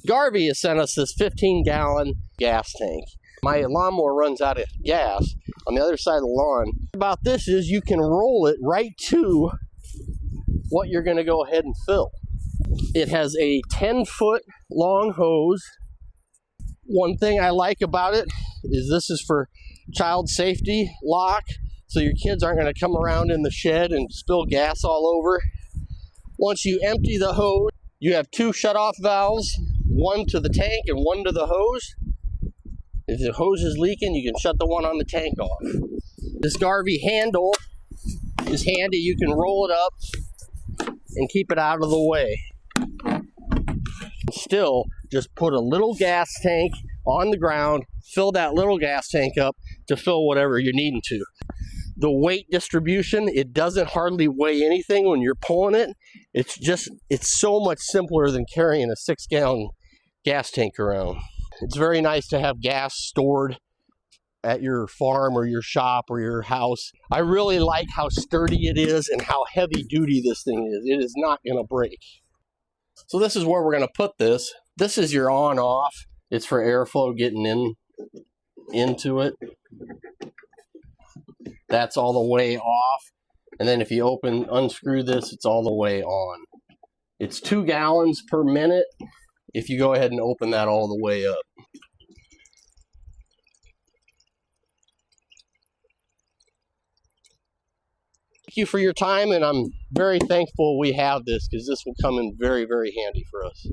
Garvee has sent us this 15-gallon gas tank. My lawnmower runs out of gas on the other side of the lawn. About this is you can roll it right to what you're going to go ahead and fill. It has a 10-foot long hose. One thing I like about it is this is for child safety lock, so your kids aren't going to come around in the shed and spill gas all over. Once you empty the hose, you have two shut-off valves, one to the tank and one to the hose. If the hose is leaking, you can shut the one on the tank off. This Garvee handle is handy. You can roll it up and keep it out of the way. Still, just put a little gas tank on the ground, fill that little gas tank up to fill whatever you're needing to. The weight distribution, it doesn't hardly weigh anything when you're pulling it. It's so much simpler than carrying a 6-gallon gas tank around. It's very nice to have gas stored at your farm or your shop or your house. I really like how sturdy it is and how heavy duty this thing is. It is not going to break. So this is where we're going to put this. This is your on-off. It's for airflow getting into it. That's all the way off. And then if you unscrew this, it's all the way on. It's 2 gallons per minute if you go ahead and open that all the way up. Thank you for your time, and I'm very thankful we have this because this will come in very, very handy for us.